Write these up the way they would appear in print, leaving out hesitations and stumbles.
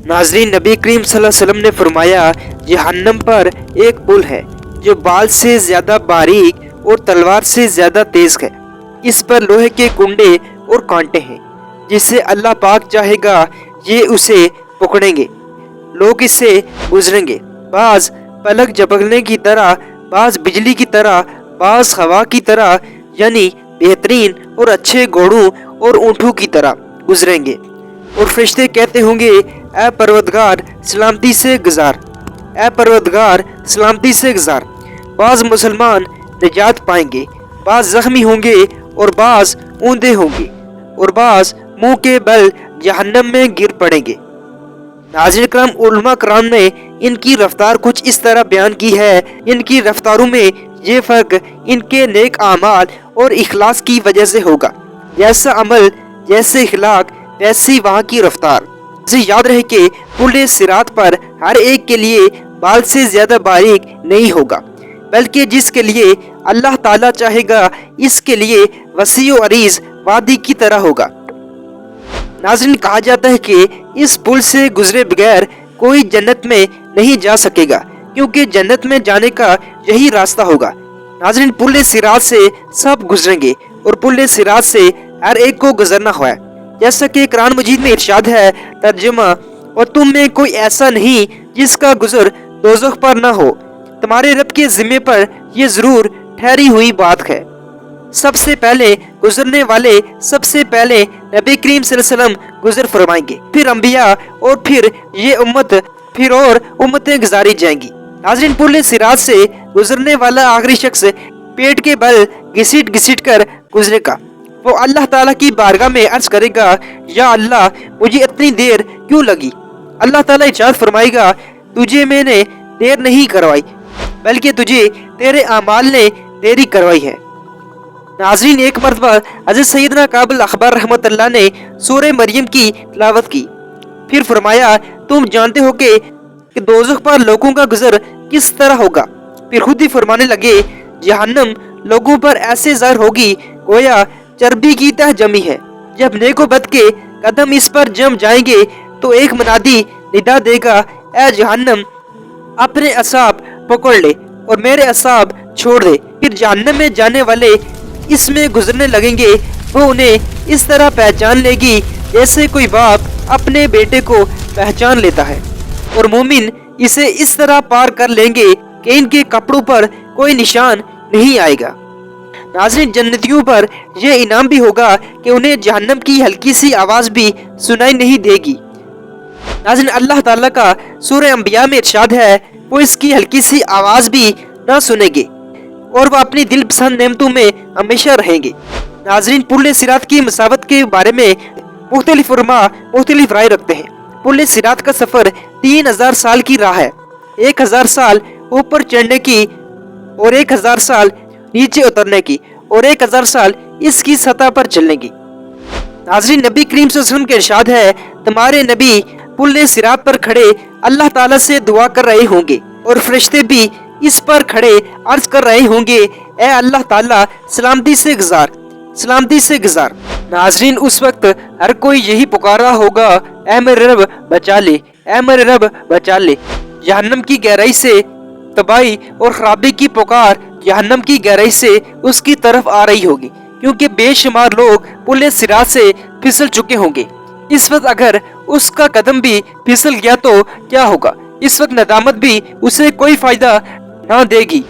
नाजरीन, नबी करीम सल्लल्लाहु अलैहि वसल्लम ने फरमाया, जहन्नम पर एक पुल है जो बाल से ज्यादा बारीक और तलवार से ज्यादा तेज है। इस पर लोहे के कुंडे और कांटे हैं। जिससे अल्लाह पाक चाहेगा ये उसे पकड़ेंगे। लोग इससे गुजरेंगे, बाज पलक झपकने की तरह, बाज बिजली की तरह, बाज हवा की तरह, यानी बेहतरीन और अच्छे घोड़ों और ऊँटों की तरह गुजरेंगे। और फरिश्ते कहते होंगे, ऐ परवरदिगार सलामती से गुजार, ऐ परवरदिगार सलामती से गुजार। बाज मुसलमान निजात पाएंगे, बाज जख्मी होंगे और बाज ऊंधे होंगे और बाज मुंह के बल जहन्नम में गिर पड़ेंगे। नाज़रीन करम, उलमा कराम ने इनकी रफ्तार कुछ इस तरह बयान की है। इनकी रफ्तारों में ये फ़र्क इनके नेक आमाल और इखलास की वजह से होगा। जैसा अमल जैसे इखलाक वैसी वहाँ की रफ्तार। इसे याद रहे कि पुल सिरात पर हर एक के लिए बाल से ज़्यादा बारीक नहीं होगा, बल्कि जिसके लिए अल्लाह ताला चाहेगा इसके लिए वसी और अरीज वादी की तरह होगा। नाज़रीन, कहा जाता है कि इस पुल से गुजरे बगैर कोई जन्नत में नहीं जा सकेगा, क्योंकि जन्नत में जाने का यही रास्ता होगा। नाज़रीन, पुल सिरात से सब गुजरेंगे और पुल सिरात से हर एक को गुजरना है। जैसा कि कुरान मजीद में इरशाद है, तर्जुमा, और तुम में कोई ऐसा नहीं जिसका गुजर दोज़ख पर न हो। तुम्हारे रब के जिम्मे पर यह जरूर ठहरी हुई बात है। सबसे पहले गुजरने वाले सबसे पहले नबी करीम सल्लल्लाहु अलैहि वसल्लम गुजर फरमाएंगे, फिर अंबिया और फिर ये उम्मत, फिर और उम्मतें गुजारी जाएंगी। नाज़रीन, पुल सिरात से गुजरने वाला आखिरी शख्स पेट के बल घसीट घसीट कर गुजरेगा। वो अल्लाह ताला की बारगाह में अर्ज करेगा, या अल्लाह मुझे इतनी देर क्यों लगी। अल्लाह ताला इरशाद फरमाएगा, तुझे मैंने देर नहीं करवाई, बल्कि तुझे तेरे अमाल ने देरी करवाई है। नाज़रीन, एक मरतबा हज़रत सैयदना काबिल अखबार रहमतुल्लाह ने सूरह मरियम की तिलावत की, फिर फरमाया, तुम जानते हो कि दोज़ख पर लोगों का गुजर किस तरह होगा। फिर खुद ही फरमाने लगे, जहन्नम लोगों पर ऐसे ज़ाहिर होगी गोया चर्बी की तह जमी है। जब नेको बद के कदम इस पर जम जाएंगे तो एक मुनादी निदा देगा, ऐ जहन्नम अपने असाब पकड़ ले और मेरे असाब छोड़ दे। फिर जहन्नम में जाने वाले इसमें गुजरने लगेंगे। वो उन्हें इस तरह पहचान लेगी जैसे कोई बाप अपने बेटे को पहचान लेता है, और मोमिन इसे इस तरह पार कर लेंगे कि इनके कपड़ों पर कोई निशान नहीं आएगा। नाज़रीन, जन्नतियों पर यह इनाम भी होगा कि उन्हें जहन्नम की हल्की सी आवाज़ भी सुनाई नहीं देगी। नाज़रीन, अल्लाह ताला का सूरह अंबिया में इरशाद है, वो इसकी हल्की सी आवाज़ भी ना सुनेंगे और वह अपनी दिल पसंद नेमतों में हमेशा रहेंगे। नाज़रीन, पुल सिरात की मसावत के बारे में मुख्तलिफ उलमा मुख्तलिफ राय रखते हैं। पुल सिरात का सफ़र 3000 साल की राह है। 1000 साल ऊपर चढ़ने की और 1000 साल नीचे उतरने की और 1000 साल इसकी सतह पर चलने की। नाज़रीन, नबी करीम सल्लल्लाहु अलैहि वसल्लम के इरशाद है, तुम्हारे नबी पुल सिरात पर खड़े अल्लाह ताला से दुआ कर रहे होंगे और फरिश्ते भी इस पर खड़े अर्ज कर रहे होंगे, ए अल्लाह ताला सलामती से गुजार, सलामती से गुजार। नाज़रीन, उस वक्त हर कोई यही पुकार रहा होगा, ए मेरे रब बचा ले, ए मेरे रब बचा ले। जहन्नम की गहराई से तबाही और खराबी की पुकार जहन्नम की गहराई से उसकी तरफ आ रही होगी, क्योंकि बेशुमार लोग पुल सिरात से फिसल चुके होंगे। इस वक्त अगर उसका कदम भी फिसल गया तो क्या होगा। इस वक्त नदामत भी उसे कोई फायदा ना देगी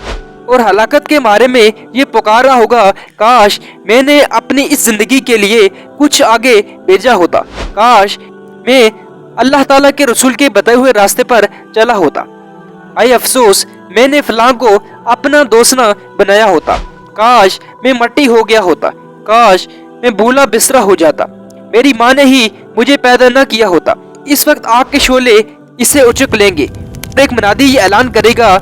और हलाकत के मारे में ये पुकार रहा होगा, काश मैंने अपनी इस जिंदगी के लिए कुछ आगे भेजा होता, काश मैं अल्लाह ताला के रसूल के बताए हुए रास्ते पर चला होता। आए अफसोस, मैंने फलां को अपना दोस्त ना बनाया होता, काश मैं मट्टी हो गया होता, काश मैं भूला बिस्तरा हो जाता, मेरी माँ ने ही मुझे पैदा न किया होता। इस वक्त आग के शोले इसे उचक लेंगे। एक मुनादी ये ऐलान करेगा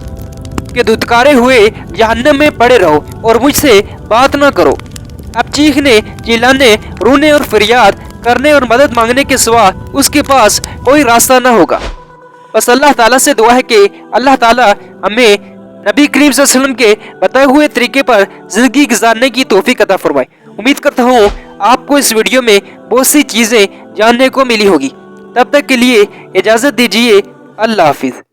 कि धुतकारे हुए जहन्नम में पड़े रहो और मुझसे बात ना करो। अब चीखने, चिल्लाने, रोने और फरियाद करने और मदद मांगने के सिवा उसके पास कोई रास्ता न होगा। बस अल्लाह ताला से दुआ है कि अल्लाह ताला हमें नबी करीम सल्लल्लाहु अलैहि वसल्लम के बताए हुए तरीके पर जिंदगी गुजारने की तौफीक अता फरमाए। उम्मीद करता हूँ आपको इस वीडियो में बहुत सी चीज़ें जानने को मिली होगी। تب تک کے لیے اجازت دیجیے، اللہ حافظ۔